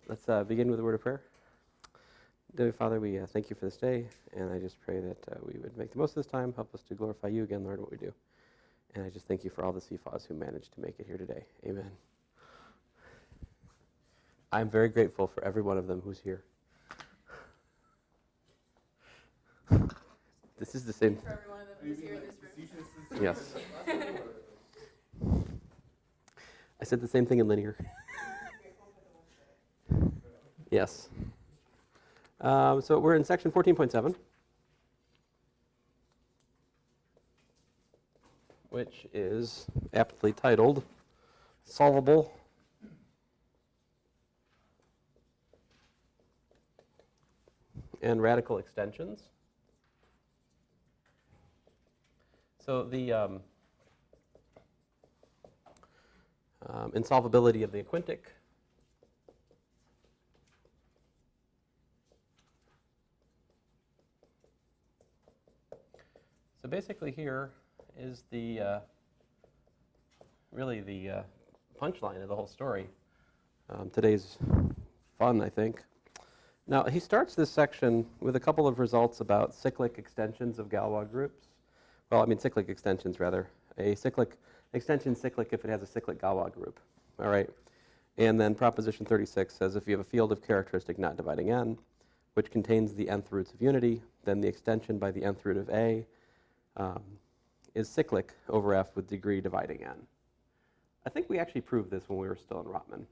Let's begin with a word of prayer. Dear Father, we thank you for this day, and I just pray that we would make the most of this time. Help us to glorify you again, Lord, what we do. And I just thank you for all the CFAs who managed to make it here today. Amen. I'm very grateful for every one of them who's here. This is the same. For every one of them who's here in this room. Yes. I said the same thing in linear. Yes. So we're in section 14.7, which is aptly titled Solvable and Radical Extensions. So the insolvability of the Quintic. So basically here is the really the punchline of the whole story. Today's fun, I think. Now, he starts this section with a couple of results about cyclic extensions of Galois groups. Well, I mean cyclic extensions, rather. A cyclic extension cyclic if it has a cyclic Galois group. All right. And then proposition 36 says if you have a field of characteristic not dividing n, which contains the nth roots of unity, then the extension by the nth root of A is cyclic over F with degree dividing n. I think we actually proved this when we were still in Rotman.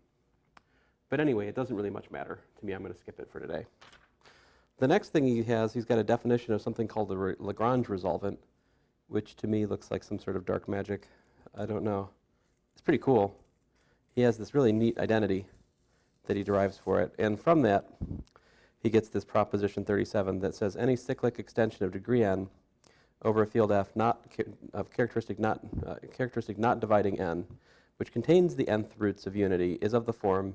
But anyway, it doesn't really much matter to me. I'm going to skip it for today. The next thing he has, he's got a definition of something called the Lagrange resolvent, which to me looks like some sort of dark magic. I don't know. It's pretty cool. He has this really neat identity that he derives for it. And from that, he gets this proposition 37 that says any cyclic extension of degree n over a field F of characteristic not dividing n, which contains the nth roots of unity, is of the form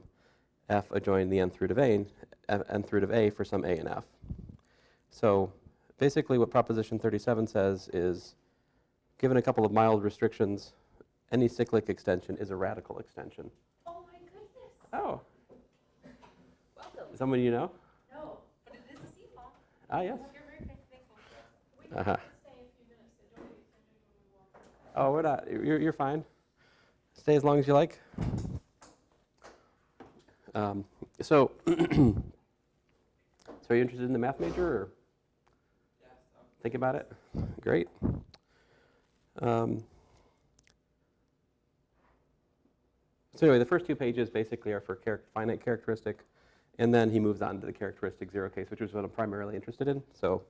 F adjoin the nth root of A for some A and F. So basically what proposition 37 says is, given a couple of mild restrictions, any cyclic extension is a radical extension. Oh my goodness. Oh. Welcome. Someone you know? No, but it is a CFA. Ah, yes. You're very thankful. We can Uh-huh. stay a few minutes. So don't be offended when we walk. Oh, we're not. You're fine. Stay as long as you like. So are you interested in the math major, or think about it? Great. So anyway, the first two pages basically are for finite characteristic, and then he moves on to the characteristic zero case, which is what I'm primarily interested in. So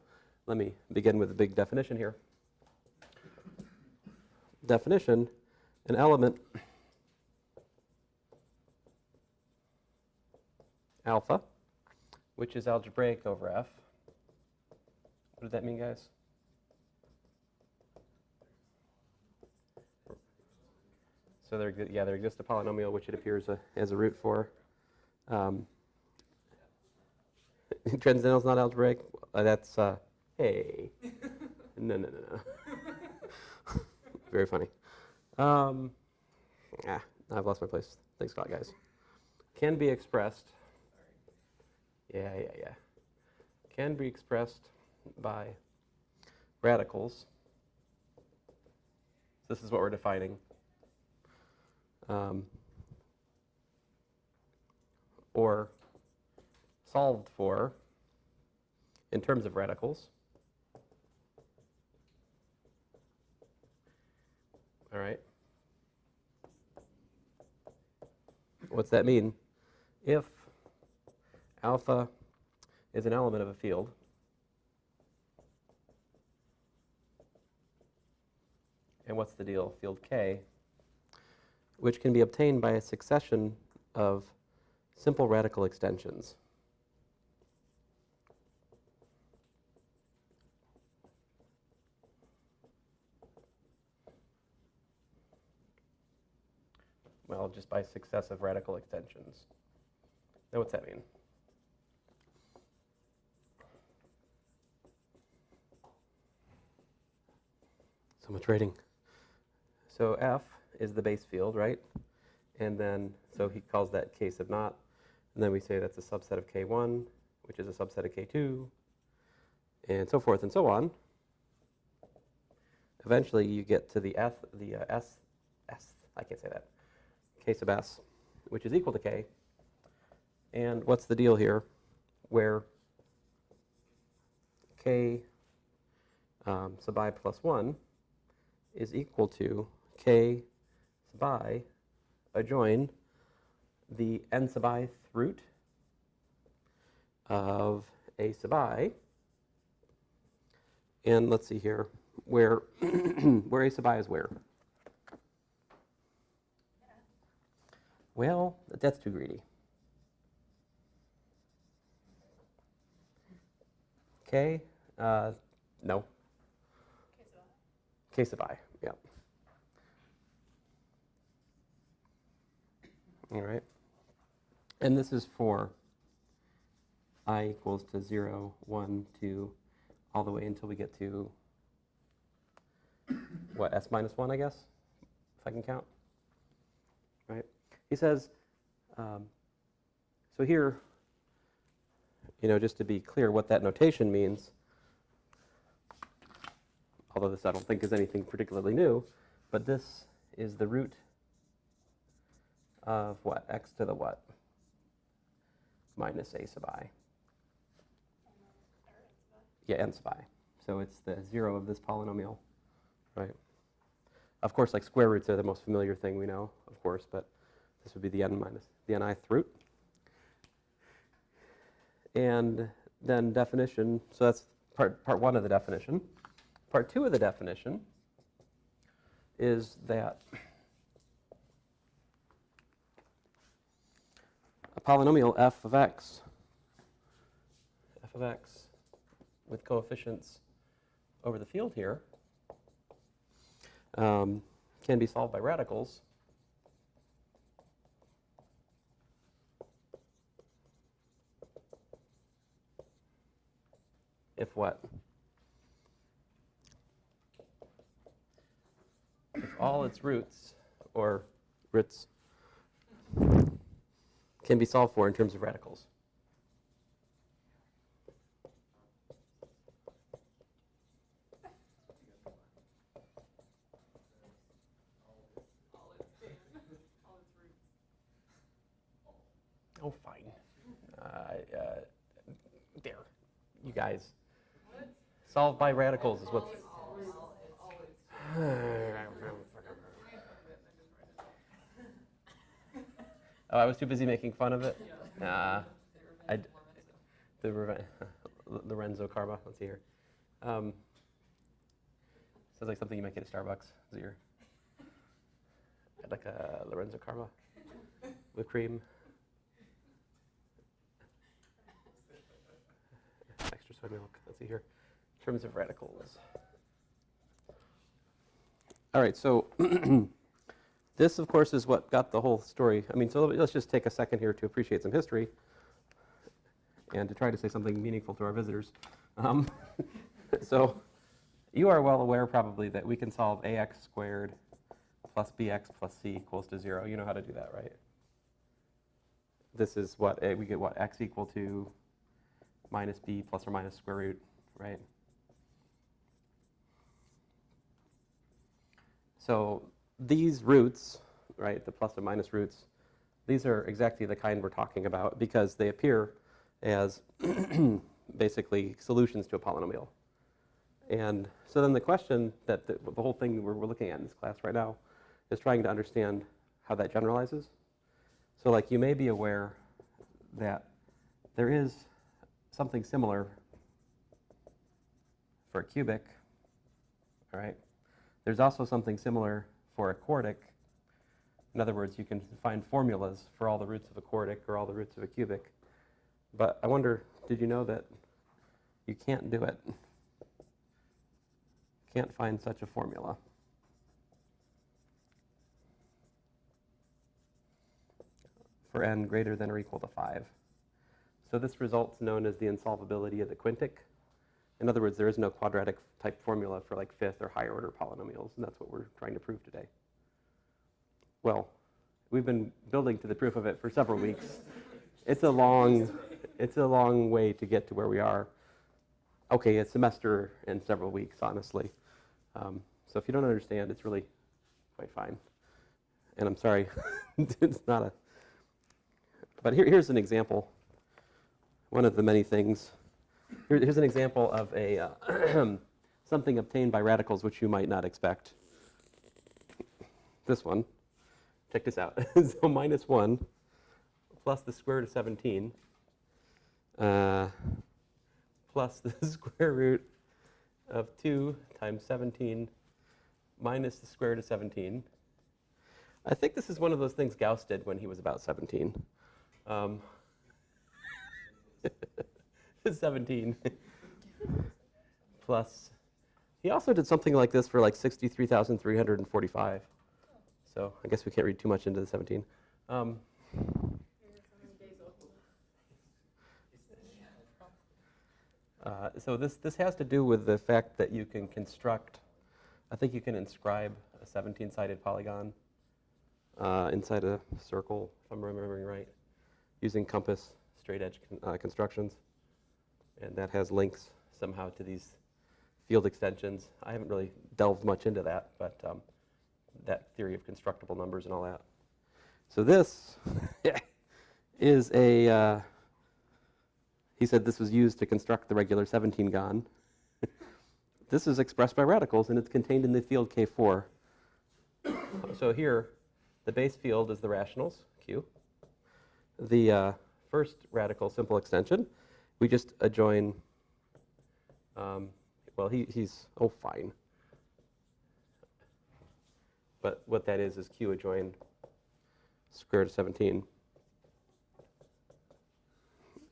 let me begin with the big definition here. Definition, an element alpha, which is algebraic over F. What does that mean, guys? So there exists a polynomial which it appears as a root for. Transcendental is not algebraic. That's hey. No. Very funny. I've lost my place. Thanks a lot, guys. Can be expressed. Yeah. Can be expressed by radicals. This is what we're defining. Or solved for in terms of radicals. All right. What's that mean? If alpha is an element of a field, and what's the deal? Field K, which can be obtained by a succession of simple radical extensions. Well, just by successive radical extensions. Now, what's that mean? So much writing. So F is the base field, right? And then, so he calls that case of not. And then we say that's a subset of K1, which is a subset of K2, and so forth and so on. Eventually, you get to the I can't say that, K sub S, which is equal to K. And what's the deal here? Where K sub I plus 1 is equal to K sub I adjoin the n sub I root of A sub I. And let's see here, where where A sub I is where? Well, that's too greedy. K, no. K sub I, yeah. All right. And this is for I equals to 0, 1, 2, all the way until we get to, what, S minus 1, I guess, if I can count. Right? He says, so here, just to be clear what that notation means, although this I don't think is anything particularly new, but this is the root of what? X to the what? Minus A sub I. Yeah, n sub I. So it's the 0 of this polynomial, right? Of course, like square roots are the most familiar thing we know, of course, but this would be the the nth root. And then definition, so that's part 1 of the definition. Part 2 of the definition is that a polynomial f of x with coefficients over the field here can be solved by radicals if what? If all its roots, or roots, can be solved for in terms of radicals. Oh, fine. There. You guys. Solved by radicals is what. Oh, I was too busy making fun of it? Lorenzo Karma. Let's see here. Sounds like something you might get at Starbucks. Is it I'd like a Lorenzo Karma with cream. Extra soy milk. Let's see here. In terms of radicals. All right, so this, of course, is what got the whole story. I mean, so let's just take a second here to appreciate some history and to try to say something meaningful to our visitors. So you are well aware probably that we can solve ax squared plus bx plus c equals to 0. You know how to do that, right? This is what, we get what, x equal to minus b plus or minus square root, right? So these roots, right, the plus and minus roots, these are exactly the kind we're talking about because they appear as basically solutions to a polynomial. And so then the question that the whole thing we're looking at in this class right now is trying to understand how that generalizes. So like you may be aware that there is something similar for a cubic, all right? There's also something similar for a quartic. In other words, you can find formulas for all the roots of a quartic or all the roots of a cubic. But I wonder, did you know that you can't do it? Can't find such a formula. For n greater than or equal to 5. So this result's known as the insolvability of the Quintic. In other words, there is no quadratic type formula for like fifth or higher order polynomials, and that's what we're trying to prove today. Well, we've been building to the proof of it for several weeks, it's a long way to get to where we are. Okay, a semester and several weeks, honestly. So if you don't understand, it's really quite fine. And I'm sorry, it's not a. But here's an example. One of the many things. Here's an example of a something obtained by radicals which you might not expect. This one. Check this out. So minus 1 plus the square root of 17 plus the square root of 2 times 17 minus the square root of 17. I think this is one of those things Gauss did when he was about 17. 17 plus, he also did something like this for like 63,345. So I guess we can't read too much into the 17. So this has to do with the fact that you can construct, I think you can inscribe a 17-sided polygon inside a circle, if I'm remembering right, using compass straight edge constructions. And that has links somehow to these field extensions. I haven't really delved much into that, but that theory of constructible numbers and all that. So this is a, he said this was used to construct the regular 17-gon. This is expressed by radicals, and it's contained in the field K4. So here, the base field is the rationals, Q. The first radical simple extension, we just adjoin, well, he's, oh, fine. But what that is Q adjoin square root of 17.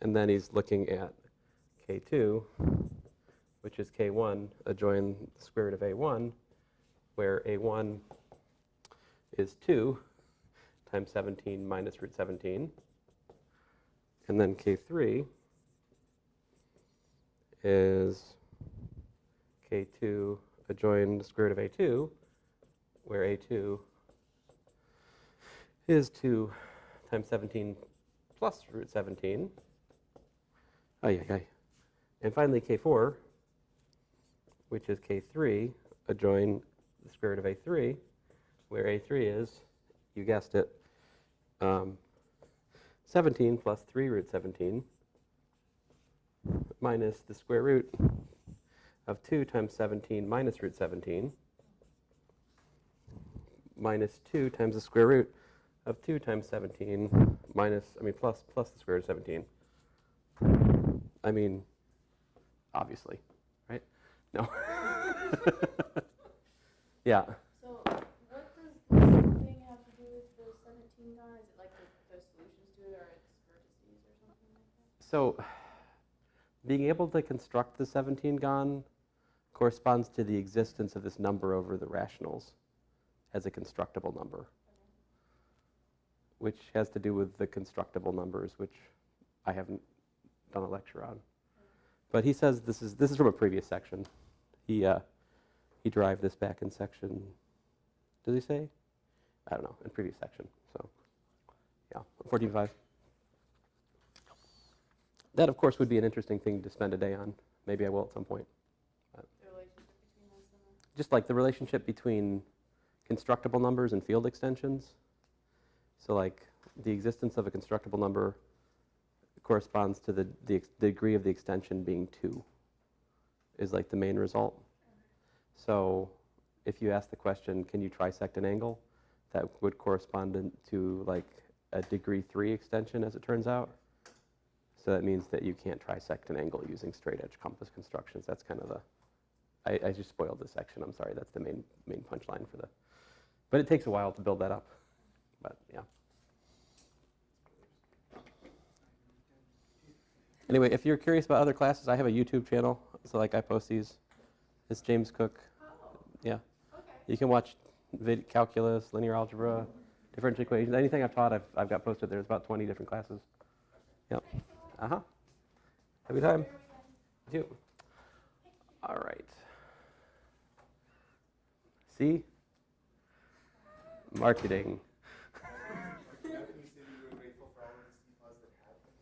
And then he's looking at K2, which is K1, adjoin the square root of A1, where A1 is 2 times 17 minus root 17. And then K3 is K2 adjoin the square root of A2, where A2 is 2 times 17 plus root 17. And finally K4, which is K3, adjoin the square root of A3, where A3 is, you guessed it, 17 plus 3 root 17 minus the square root of 2 times 17 minus root 17 minus 2 times the square root of 2 times 17 minus, plus the square root of 17. I mean, obviously, right? No. Yeah. So what does this thing have to do with the 17 gon? Is it like the solutions to it, or its vertices or something like that? So being able to construct the 17 gon corresponds to the existence of this number over the rationals as a constructible number, which has to do with the constructible numbers, which I haven't done a lecture on. But he says this is from a previous section. He derived this back in section, does he say? I don't know, in previous section. So yeah, 14.5. That, of course, would be an interesting thing to spend a day on. Maybe I will at some point. The relationship between those and the... Just like the relationship between constructible numbers and field extensions. So like the existence of a constructible number corresponds to the degree of the extension being 2 is like the main result. So if you ask the question, can you trisect an angle, that would correspond to like a degree 3 extension, as it turns out. So that means that you can't trisect an angle using straight edge compass constructions. That's kind of the, I just spoiled this section, I'm sorry, that's the main punchline for the, but it takes a while to build that up, but yeah. Anyway, if you're curious about other classes, I have a YouTube channel, so like I post these. It's James Cook. Oh, Yeah. okay. You can watch calculus, linear algebra, differential equations, anything I've taught, I've got posted. There's about 20 different classes. Yep. Uh-huh. Have a good time. You too. All right. See? Marketing. Can you say you were grateful for all of the CFAs that happened?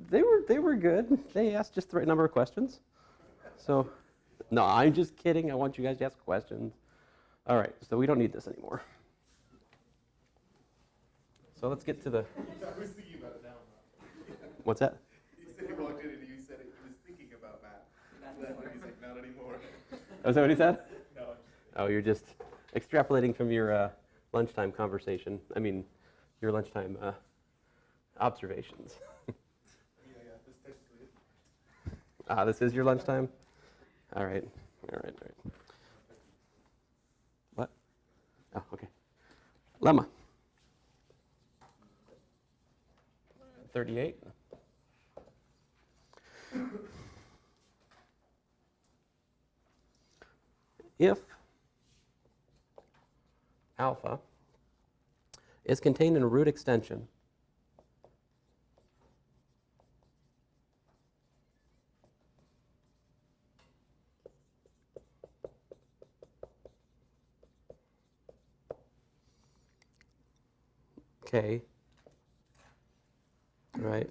They were good. They asked just the right number of questions. So, no, I'm just kidding. I want you guys to ask questions. All right, so we don't need this anymore. So let's get to the. I was thinking about it now. What's that? He said he walked in and you said he was thinking about math. And he's like, not anymore. Oh, is that what he said? No. Oh, you're just extrapolating from your lunchtime conversation. I mean, your lunchtime observations. Yeah, this technically is. This is your lunchtime? All right. What? Oh, okay. Lemma. 38. If alpha is contained in a root extension K, right?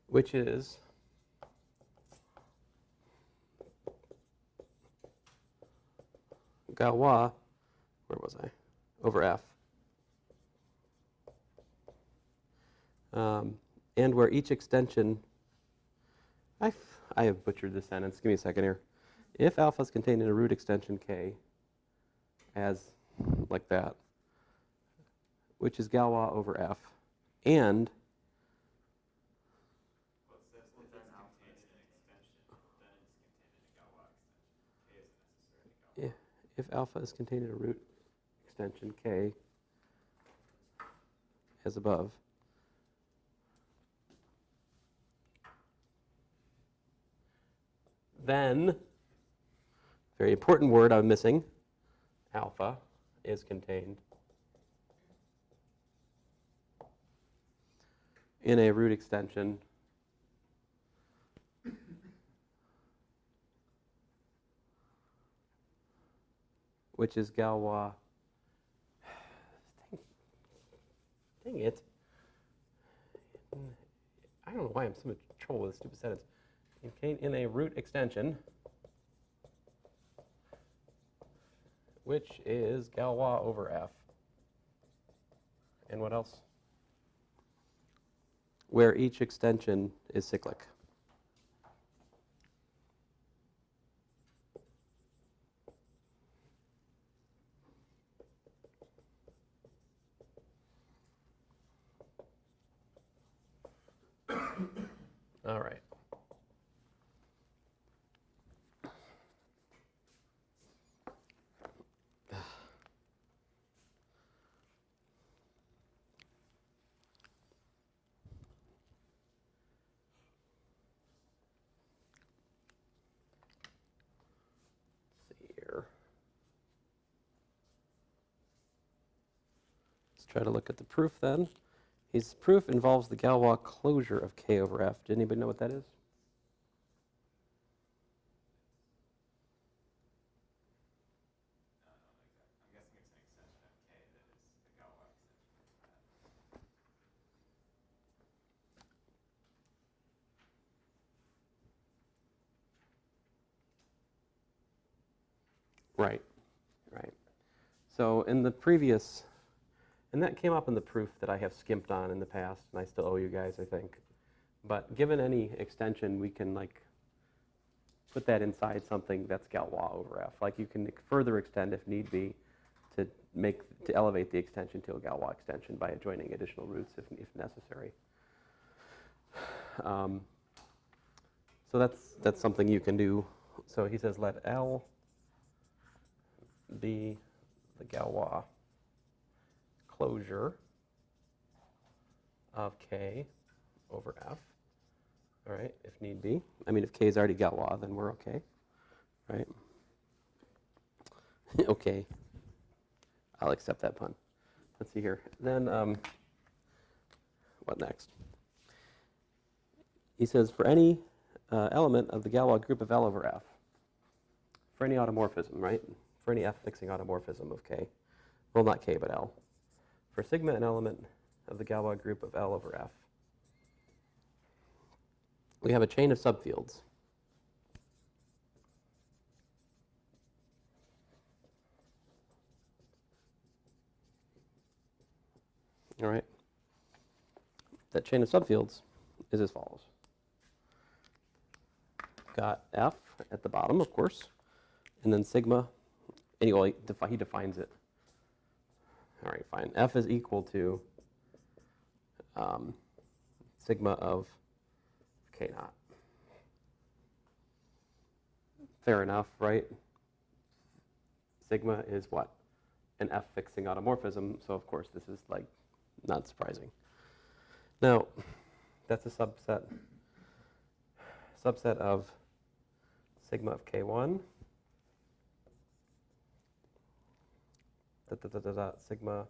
Which is Galois, where was I? Over F. And where each extension, I have butchered this sentence. Give me a second here. If alpha is contained in a root extension K, as like that, which is Galois over F, and if alpha is contained in a root extension K, as above, then, very important word I'm missing, alpha is contained in a root extension which is Galois. Dang it. I don't know why I'm so much trouble with this stupid sentence. Contained in a root extension, which is Galois over F. And what else? Where each extension is cyclic. All right. Let's try to look at the proof then. His proof involves the Galois closure of K over F. Did anybody know what that is? Right. So in the previous, and that came up in the proof that I have skimped on in the past, and I still owe you guys, I think. But given any extension, we can like put that inside something that's Galois over F. Like you can further extend if need be to elevate the extension to a Galois extension by adjoining additional roots if necessary. So that's something you can do. So he says let L be the Galois closure of K over F, all right, if need be. I mean, if K is already Galois, then we're okay, right? Okay, I'll accept that pun. Let's see here. Then, what next? He says for any element of the Galois group of L over F for any automorphism, right? For any F fixing automorphism of K. Well, not K, but L. For sigma, an element of the Galois group of L over F, we have a chain of subfields. All right. That chain of subfields is as follows. Got F at the bottom, of course, and then sigma, anyway, he defines it. All right, fine. F is equal to sigma of K naught. Fair enough, right? Sigma is what? An F fixing automorphism, so of course this is like not surprising. Now, that's a subset of sigma of K1, sigma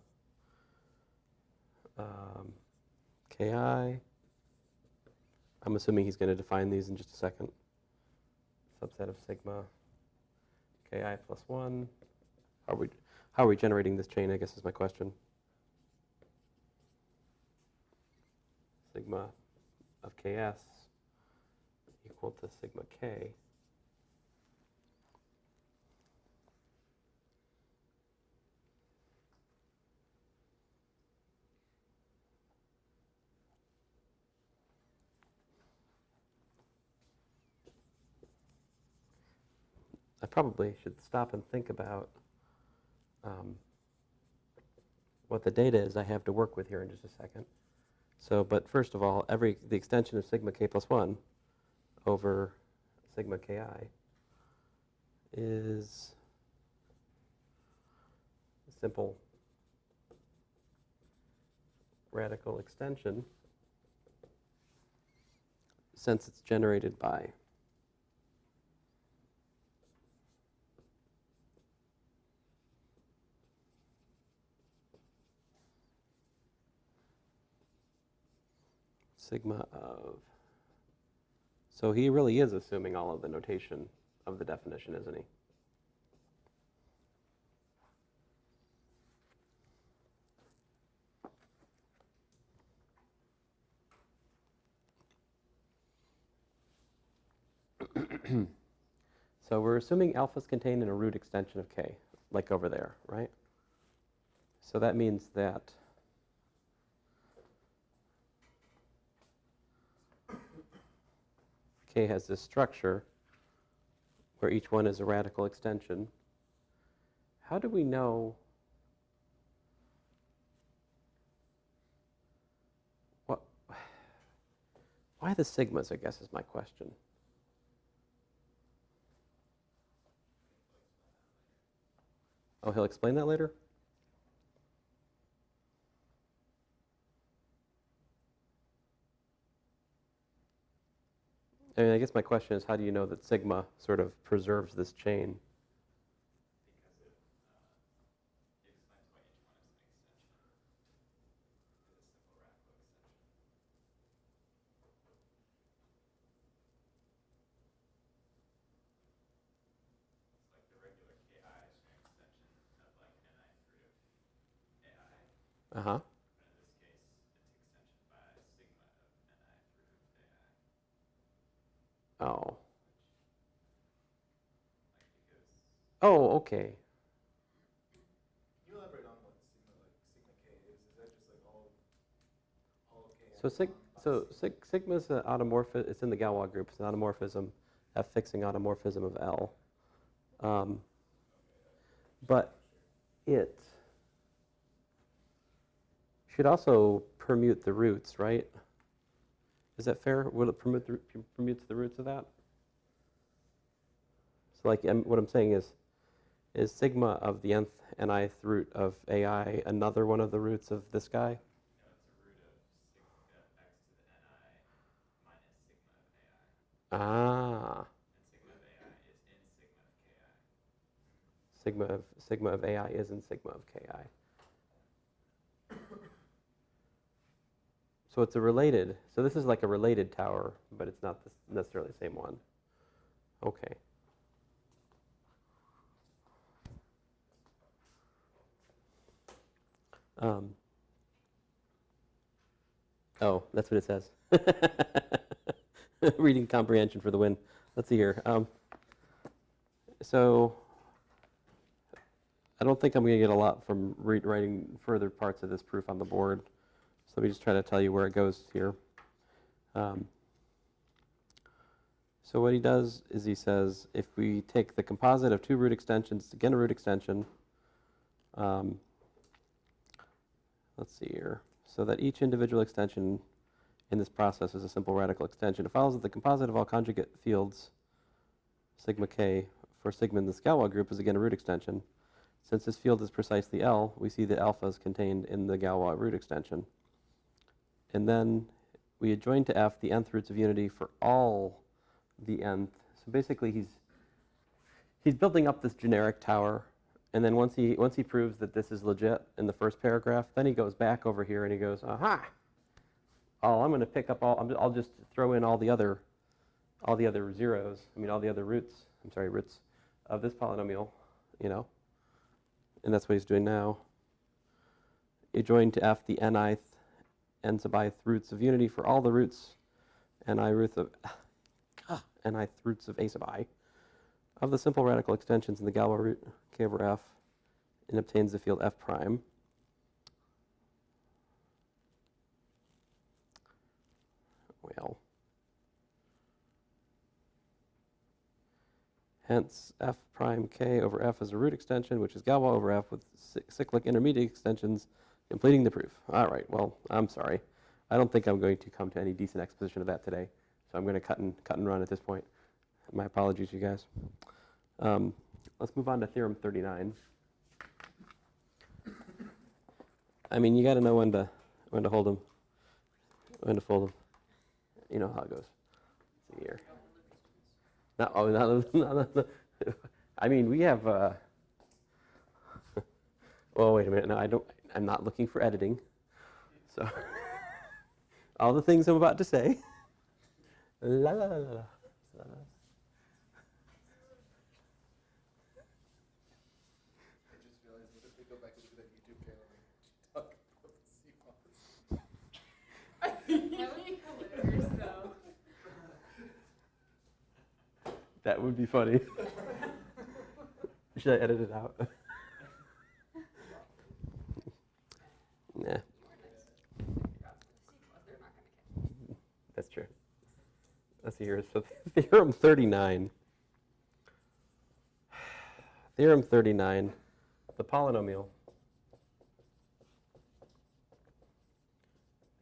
Ki. I'm assuming he's going to define these in just a second. Subset of sigma Ki plus 1. How are we generating this chain, I guess is my question. Sigma of Ks equal to sigma K. I probably should stop and think about what the data is I have to work with here in just a second. So, but first of all, the extension of sigma K plus 1 over sigma Ki is a simple radical extension since it's generated by sigma of, so he really is assuming all of the notation of the definition, isn't he? So we're assuming alpha is contained in a root extension of K, like over there, right? So that means that K has this structure where each one is a radical extension. How do we know why the sigmas, I guess, is my question. Oh, he'll explain that later? I mean, I guess my question is, how do you know that sigma sort of preserves this chain? Uh-huh. Oh. Oh, okay. Can you elaborate on what sigma K is? Is that just like all K? Sigma is an automorphism. It's in the Galois group. It's an automorphism, F fixing automorphism of L. But it should also permute the roots, right? Is that fair? Will it permutes the roots of that? So, like, what I'm saying is sigma of the nth and ith root of AI another one of the roots of this guy? Ah. Sigma of AI is in sigma of Ki. So it's a related, so this is like a related tower, but it's not necessarily the same one. Okay. Oh, that's what it says. Reading comprehension for the win. Let's see here. So I don't think I'm going to get a lot from writing further parts of this proof on the board. So let me just try to tell you where it goes here. So what he does is he says, if we take the composite of two root extensions, again a root extension, let's see here, so that each individual extension in this process is a simple radical extension. It follows that the composite of all conjugate fields, sigma k, for sigma in this Galois group is again a root extension. Since this field is precisely L, we see that alpha is contained in the Galois root extension. And then we adjoin to F the nth roots of unity for all the nth. So basically he's building up this generic tower, and then once he proves that this is legit in the first paragraph, then he goes back over here and he goes, aha! Oh, I'm going to pick up I'll just throw in all the other zeros, all the other roots of this polynomial, and that's what he's doing now. Adjoin to F the n sub ith roots of unity for all the roots, nth roots of a sub I of the simple radical extensions in the Galois root k over f, and obtains the field f prime. Well, hence f prime k over f is a root extension, which is Galois over f with cyclic intermediate extensions, completing the proof. All right, well, I'm sorry. I don't think I'm going to come to any decent exposition of that today, so I'm going to cut and run at this point. My apologies, you guys. Let's move on to Theorem 39. You got to know when to hold them, when to fold them. You know how it goes. Let's see here. We have. Well, wait a minute. No, I'm not looking for editing. So, all the things I'm about to say. La la la la la. I just realized that if we go back and look at that YouTube channel and talk about the CMOS. That would be hilarious, though. That would be funny. Should I edit it out? Nah. That's true. Let's see here. So Theorem 39. Theorem 39, the polynomial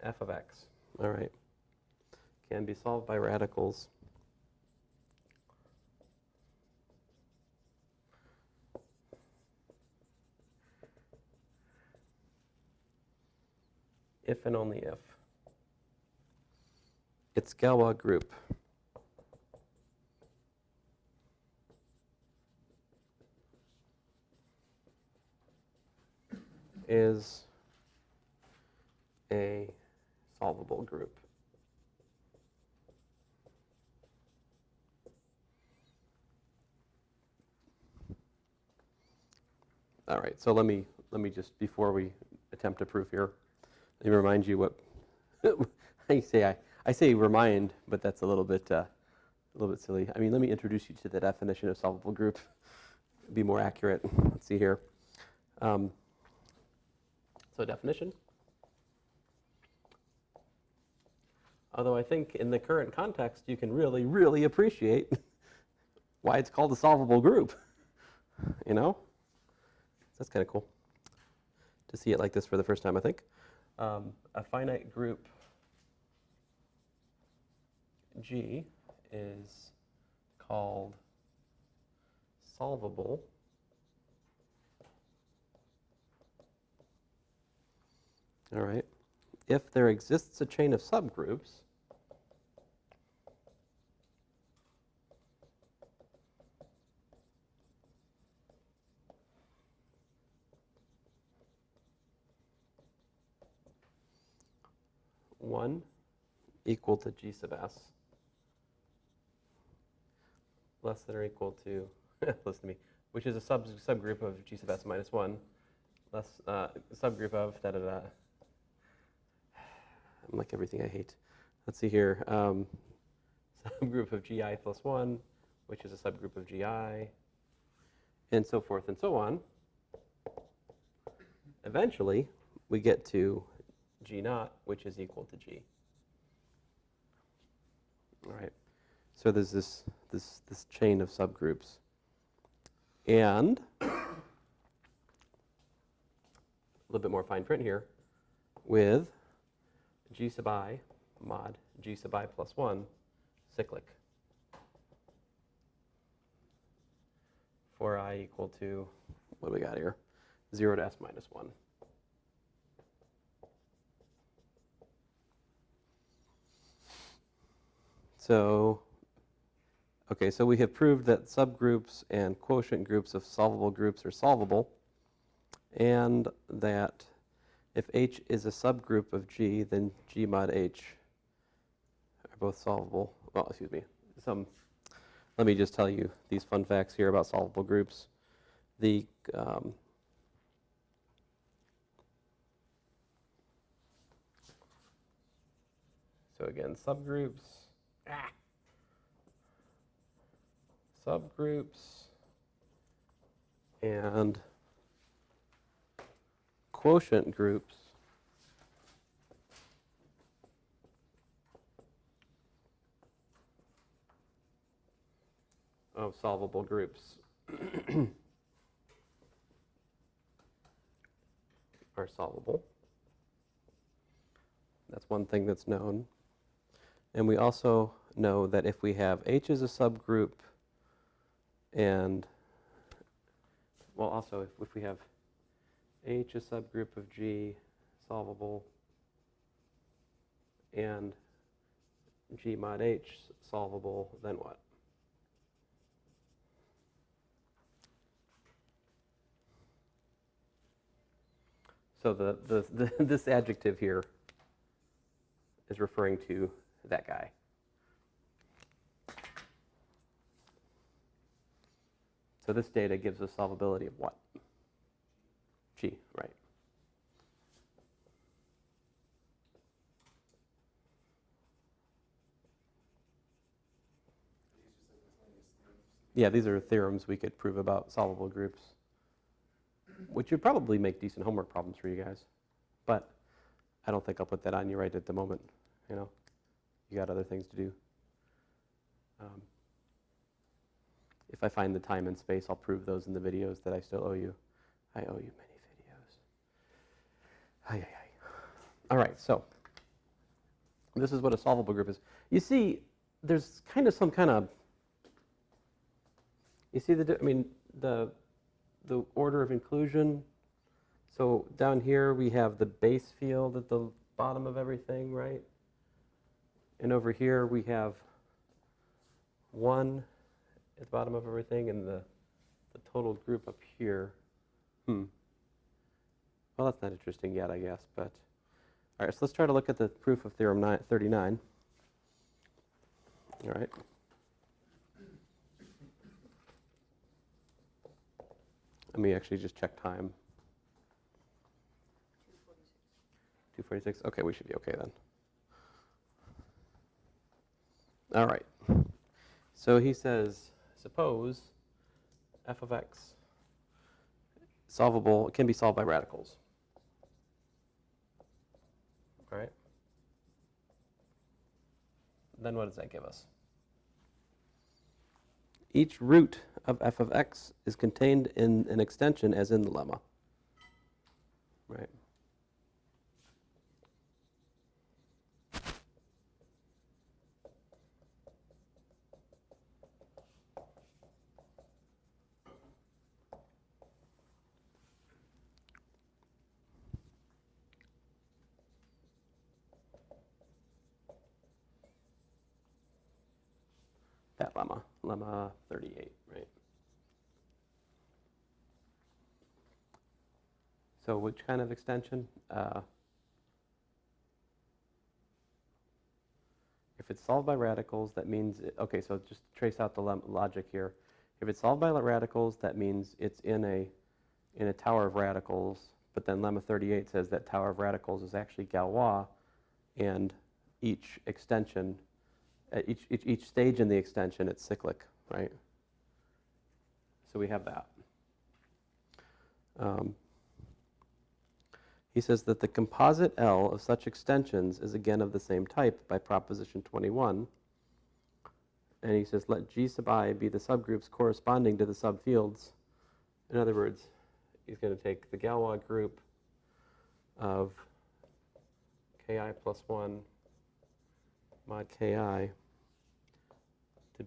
f of x, all right, can be solved by radicals if and only if its Galois group is a solvable group. All right, so let me just, before we attempt a proof here, let me remind you what I say remind, but that's a little bit silly. Let me introduce you to the definition of solvable group. Be more accurate. Let's see here. So definition. Although I think in the current context, you can really, really appreciate why it's called a solvable group. That's kind of cool to see it like this for the first time, I think. A finite group G is called solvable all right, if there exists a chain of subgroups 1 equal to G sub S less than or equal to, listen to me, which is a subgroup of G sub S minus 1, less subgroup of da-da-da. I'm like everything I hate. Let's see here. Subgroup of GI plus 1, which is a subgroup of GI, and so forth and so on. Eventually, we get to G naught, which is equal to G. All right. So there's this chain of subgroups. And a little bit more fine print here with G sub I mod G sub I plus 1 cyclic for I equal to, what do we got here? 0 to S minus 1. So, okay, so we have proved that subgroups and quotient groups of solvable groups are solvable, and that if H is a subgroup of G, then G mod H are both solvable. Well, excuse me. Let me just tell you these fun facts here about solvable groups. The so again, subgroups and quotient groups of solvable groups are solvable. That's one thing that's known. And we also know that if we have H as a subgroup and, well, also if we have H a subgroup of G solvable and G mod H solvable, then what? So this adjective here is referring to that guy. So this data gives us solvability of what? G, right. Yeah, these are theorems we could prove about solvable groups, which would probably make decent homework problems for you guys. But I don't think I'll put that on you right at the moment. You know, you got other things to do. If I find the time and space, I'll prove those in the videos that I still owe you. I owe you many videos. Ay, ay, ay. All right, so this is what a solvable group is. You see, there's kind of some kind of, you see the order of inclusion. So down here we have the base field at the bottom of everything, right? And over here we have 1 at the bottom of everything, and the total group up here. Well, that's not interesting yet, I guess. But all right, so let's try to look at the proof of Theorem 39. All right. Let me actually just check time. 2:46. Okay, we should be okay then. All right. So he says, suppose f of x solvable, it can be solved by radicals. All right. Then what does that give us? Each root of f of x is contained in an extension as in the lemma. Right. That lemma 38, right? So which kind of extension? If it's solved by radicals, that means, okay, so just trace out the logic here. If it's solved by radicals, that means it's in a tower of radicals, but then Lemma 38 says that tower of radicals is actually Galois, and each extension, at each stage in the extension, it's cyclic, right? So we have that. He says that the composite L of such extensions is again of the same type by proposition 21. And he says, let G sub I be the subgroups corresponding to the subfields. In other words, he's going to take the Galois group of Ki plus 1 mod Ki to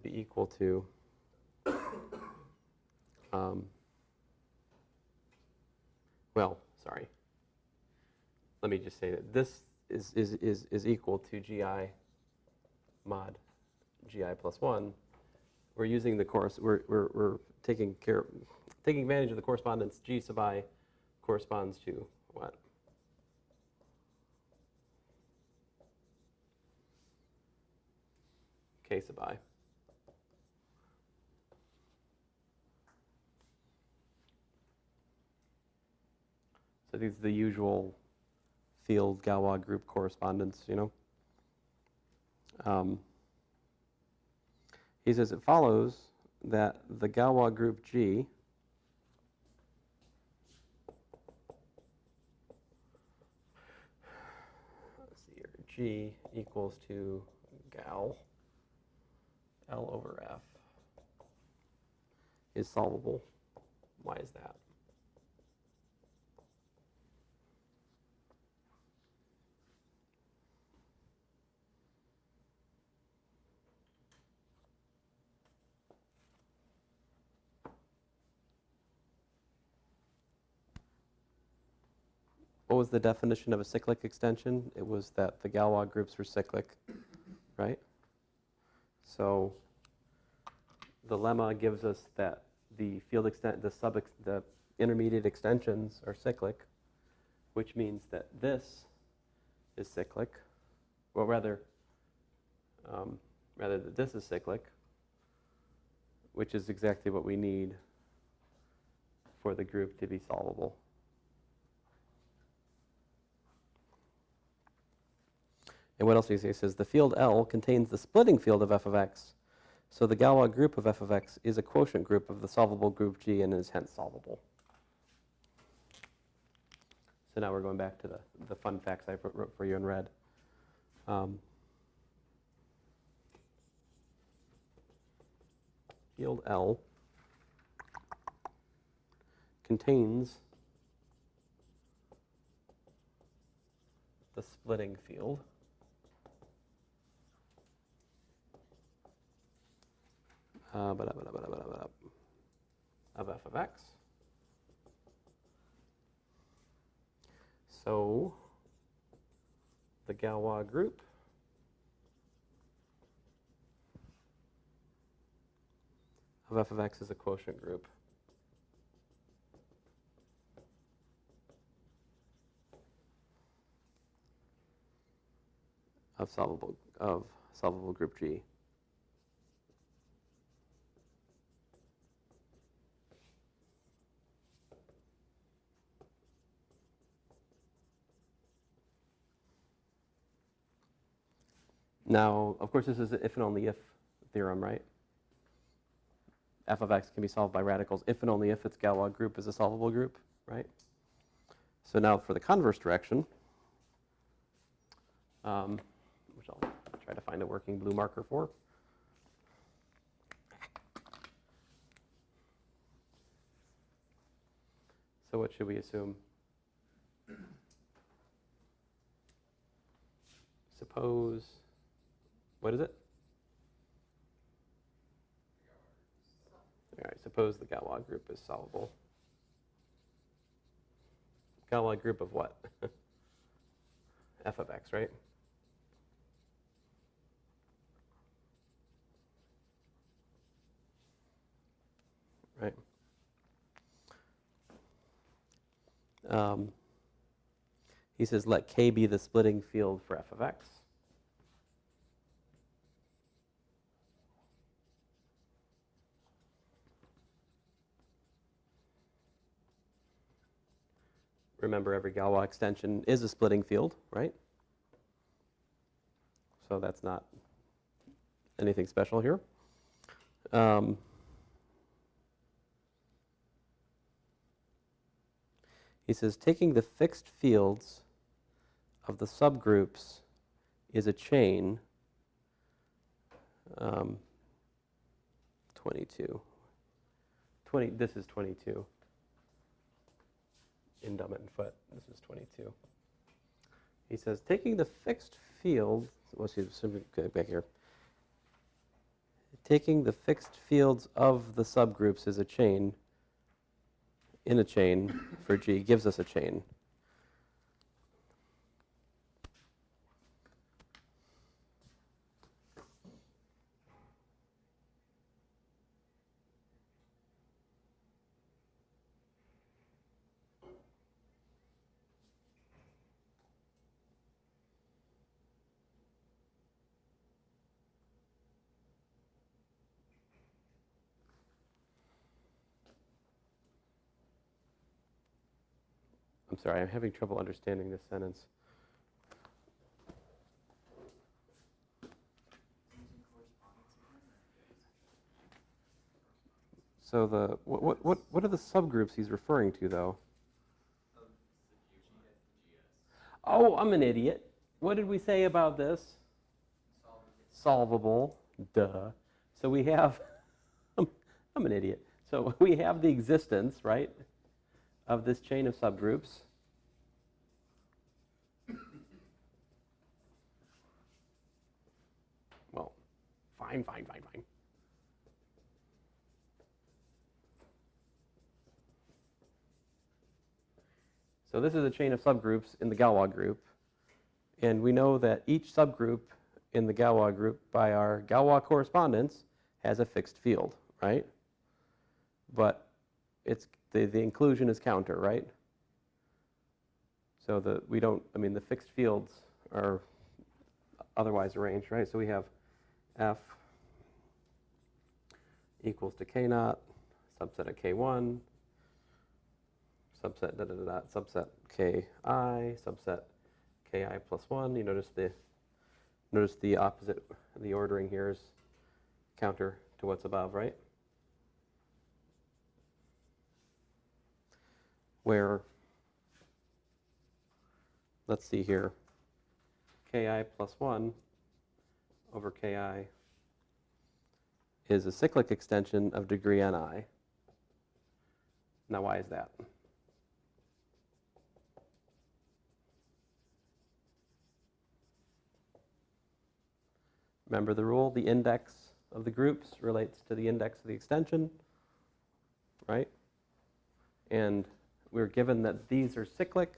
be equal to well, sorry. Let me just say that this is equal to Gi mod Gi plus 1. We're using the course, we're taking advantage of the correspondence. G sub I corresponds to what? K sub I. So these are the usual field Galois group correspondence, you know. He says it follows that the Galois group G let's see here, G equals to Gal L over F is solvable. Why is that? What was the definition of a cyclic extension? It was that the Galois groups were cyclic, right? So the lemma gives us that the field extent, the intermediate extensions are cyclic, which means that this is cyclic. Well, rather that this is cyclic, which is exactly what we need for the group to be solvable. And what else do you say? It says the field L contains the splitting field of f of x. So the Galois group of f of x is a quotient group of the solvable group G and is hence solvable. So now we're going back to the fun facts I wrote for you in red. Field L contains the splitting field of f of x. So the Galois group of f of x is a quotient group of solvable group G. Now, of course, this is an if and only if theorem, right? F of x can be solved by radicals if and only if its Galois group is a solvable group, right? So now for the converse direction, which I'll try to find a working blue marker for. So what should we assume? Suppose, what is it? All right, suppose the Galois group is solvable. Galois group of what? F of x, right? Right. He says let K be the splitting field for f of x. remember, every Galois extension is a splitting field, right? So that's not anything special here. He says, taking the fixed fields of the subgroups is a chain. 22. This is 22. In Dummett and Foote, this is 22. He says, taking the fixed field, let's see, go back here. Taking the fixed fields of the subgroups is a chain, in a chain for G, gives us a chain. I'm sorry, I'm having trouble understanding this sentence. So the what are the subgroups he's referring to, though? Oh, I'm an idiot. What did we say about this? Solvable. Duh. So we have, I'm an idiot. So we have the existence, right, of this chain of subgroups. Well, fine. So this is a chain of subgroups in the Galois group. And we know that each subgroup in the Galois group, by our Galois correspondence, has a fixed field, right? But it's the inclusion is counter, right? So the fixed fields are otherwise arranged, right? So we have F equals to K naught, subset of K1, subset subset Ki, subset Ki plus 1. You notice the opposite, the ordering here is counter to what's above, right? Where, let's see here, Ki plus 1 over Ki is a cyclic extension of degree Ni. Now, why is that? Remember the rule, the index of the groups relates to the index of the extension, right? And we're given that these are cyclic,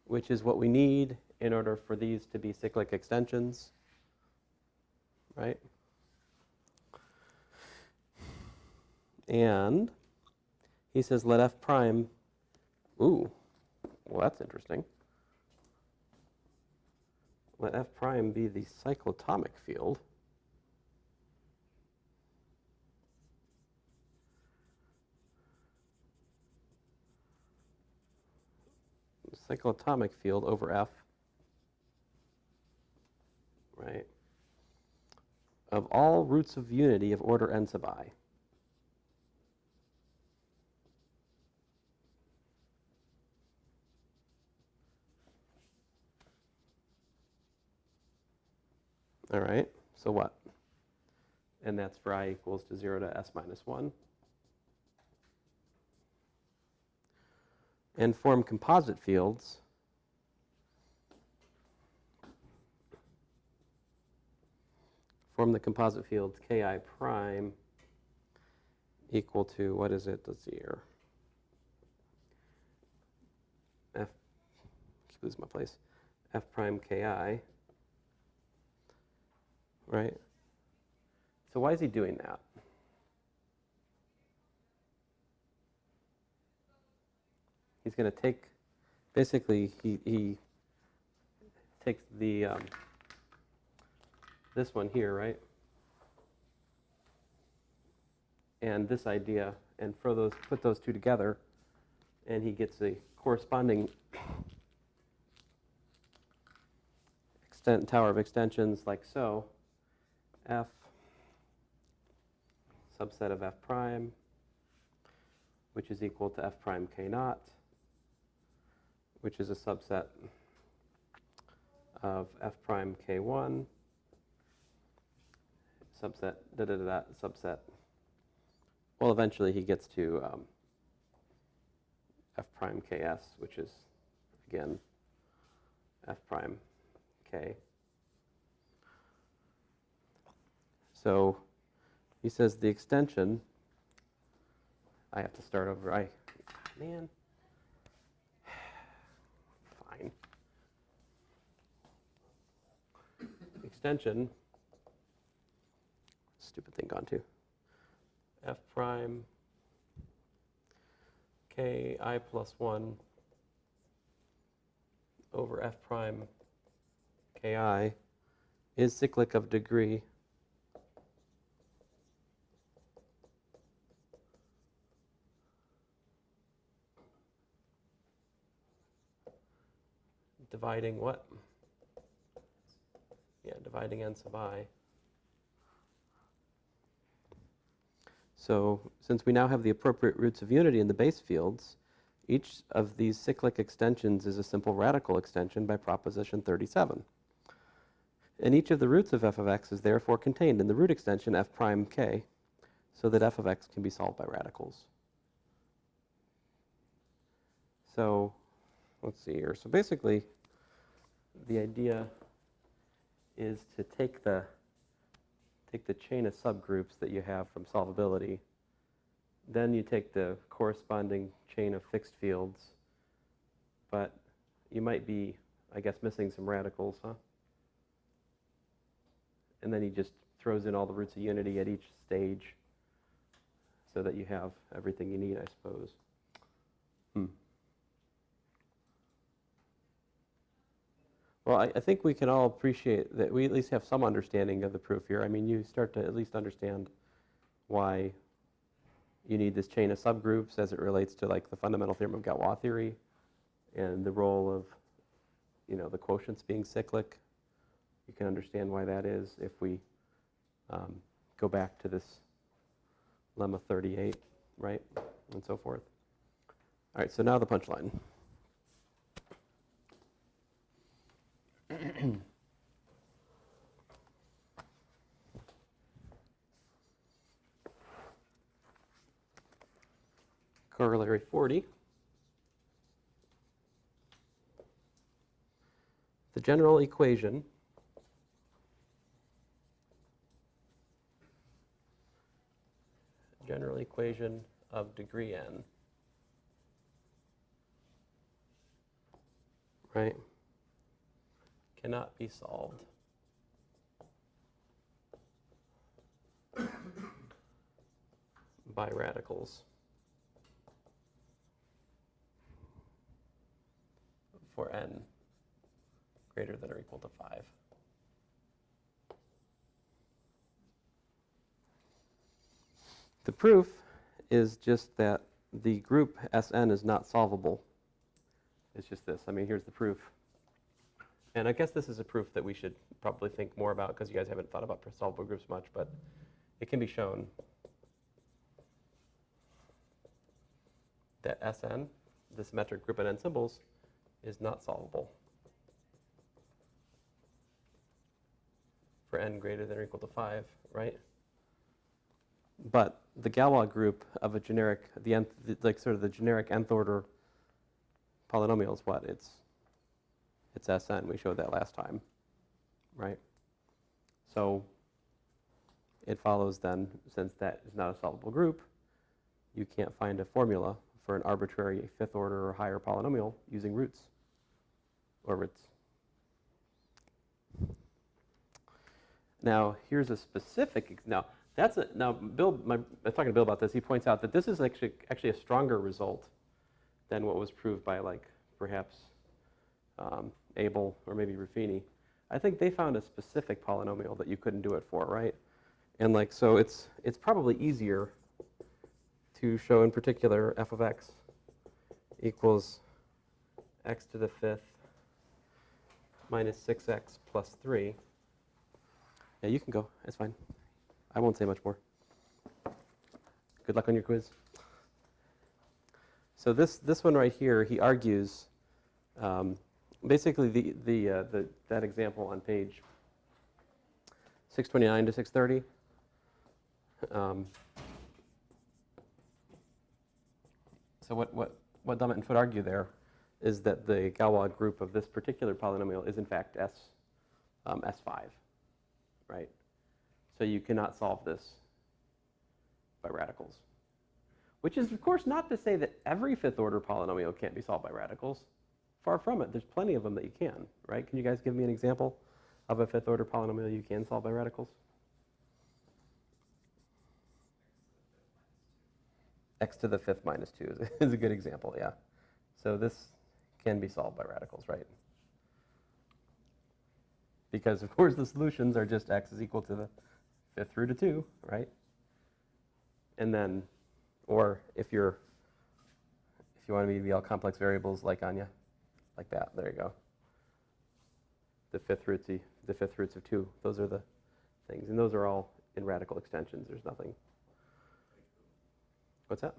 which is what we need in order for these to be cyclic extensions, right? And he says let F prime, well, that's interesting. Let F prime be the cyclotomic field. Cyclotomic field over F, right, of all roots of unity of order n sub I. All right, so what? And that's for I equals to 0 to s minus 1. And form composite fields form the composite fields Ki prime equal to, what is it? Let's see here. F, keep losing my place. F prime Ki, right? So why is he doing that? He's going to take, basically, he takes the this one here, right? And this idea, and put those two together, and he gets a corresponding tower of extensions like so, f subset of f prime, which is equal to f prime k naught, which is a subset of f prime k1, subset subset. Well, eventually he gets to f prime ks, which is, again, f prime k. So he says the extension, I have to start over. Man. Fine. Extension, stupid thing gone to, f prime ki plus 1 over f prime ki is cyclic of degree dividing what? Yeah, dividing n sub I. So since we now have the appropriate roots of unity in the base fields, each of these cyclic extensions is a simple radical extension by proposition 37. And each of the roots of f of x is therefore contained in the root extension f prime k, so that f of x can be solved by radicals. So let's see here. So basically, the idea is to take the chain of subgroups that you have from solvability. Then you take the corresponding chain of fixed fields, but you might be, I guess, missing some radicals, huh? And then he just throws in all the roots of unity at each stage so that you have everything you need, I suppose. Well, I think we can all appreciate that we at least have some understanding of the proof here. I mean, you start to at least understand why you need this chain of subgroups as it relates to like the fundamental theorem of Galois theory and the role of, the quotients being cyclic. You can understand why that is if we go back to this lemma 38, right, and so forth. All right, so now the punchline. Corollary 40. The general equation of degree n, right, cannot be solved by radicals for n greater than or equal to 5. The proof is just that the group Sn is not solvable. It's just this. I mean, here's the proof. And I guess this is a proof that we should probably think more about because you guys haven't thought about solvable groups much, but it can be shown that Sn, the symmetric group at n symbols, is not solvable for n greater than or equal to 5, right? But the Galois group of a generic, sort of the generic nth order polynomial is what? It's Sn. We showed that last time, right? So it follows then, since that is not a solvable group, you can't find a formula for an arbitrary fifth order or higher polynomial using roots or roots. Now, here's a specific, now Bill, I was talking to Bill about this, he points out that this is actually a stronger result than what was proved by perhaps Abel or maybe Ruffini. I think they found a specific polynomial that you couldn't do it for, right? And so it's probably easier to show in particular f of x equals x to the fifth minus 6x plus 3. Yeah, you can go. It's fine. I won't say much more. Good luck on your quiz. So this one right here, he argues, basically that example on page 629 to 630. So what Dummett and Foote argue there is that the Galois group of this particular polynomial is in fact S5, right? So you cannot solve this by radicals. Which is, of course, not to say that every fifth order polynomial can't be solved by radicals. Far from it. There's plenty of them that you can, right? Can you guys give me an example of a fifth order polynomial you can solve by radicals? X to the fifth minus 2 is a good example, yeah. So this can be solved by radicals, right? Because, of course, the solutions are just x is equal to the fifth root of 2, right? And then, or if you want me to be all complex variables like Anya, like that, there you go. The fifth roots of 2, those are the things. And those are all in radical extensions. There's nothing. What's that?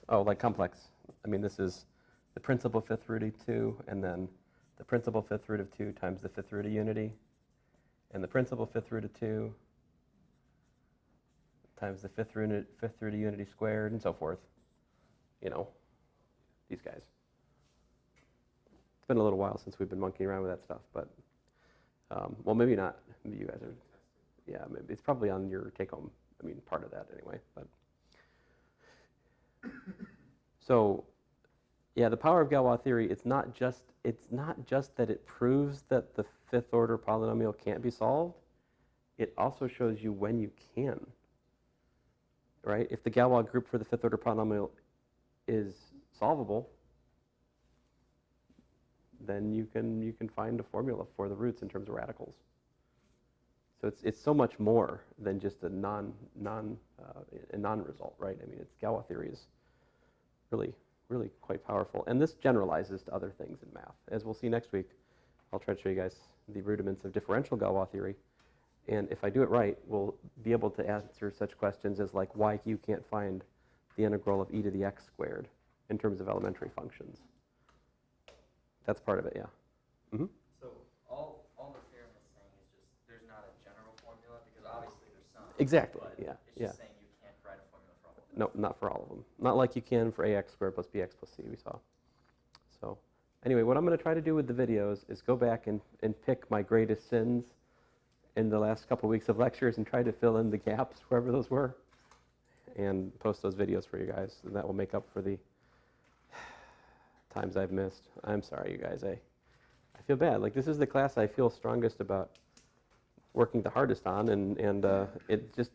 Oh, like complex. I mean, this is the principal fifth root of 2, and then the principal fifth root of 2 times the fifth root of unity, and the principal fifth root of 2 times the fifth root of unity squared, and so forth. You know, these guys. It's been a little while since we've been monkeying around with that stuff, but, well, maybe not. Maybe you guys are, yeah, maybe it's probably on your take-home, I mean, part of that anyway, but. So, yeah, the power of Galois theory, it's not just that it proves that the fifth order polynomial can't be solved, it also shows you when you can. Right? If the Galois group for the fifth order polynomial is solvable, then you can find a formula for the roots in terms of radicals. So it's so much more than just a non-result, right? I mean, it's Galois theory is really quite powerful, and this generalizes to other things in math. As we'll see next week, I'll try to show you guys the rudiments of differential Galois theory, and if I do it right, we'll be able to answer such questions as like why you can't find the integral of e to the x squared in terms of elementary functions. That's part of it, yeah. Mm-hmm. So all the theorem is saying is just there's not a general formula, because obviously there's some. Exactly, but yeah, it's yeah. just saying you can't write a formula for all of them. No, not for all of them. Not like you can for ax squared plus bx plus c, we saw. So anyway, what I'm going to try to do with the videos is go back and pick my greatest sins in the last couple weeks of lectures and try to fill in the gaps, wherever those were, and post those videos for you guys. And that will make up for the times I've missed. I'm sorry, you guys. I feel bad. Like, this is the class I feel strongest about working the hardest on, and it just,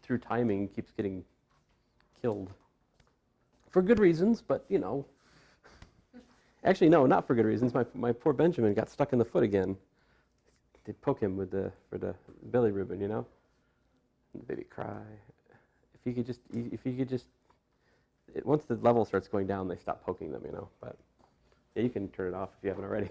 through timing, keeps getting killed. For good reasons, but, you know. Actually, no, not for good reasons. My poor Benjamin got stuck in the foot again. They poke him for the bilirubin, you know. And the baby cry. If you could just, once the level starts going down, they stop poking them, you know. But yeah, you can turn it off if you haven't already.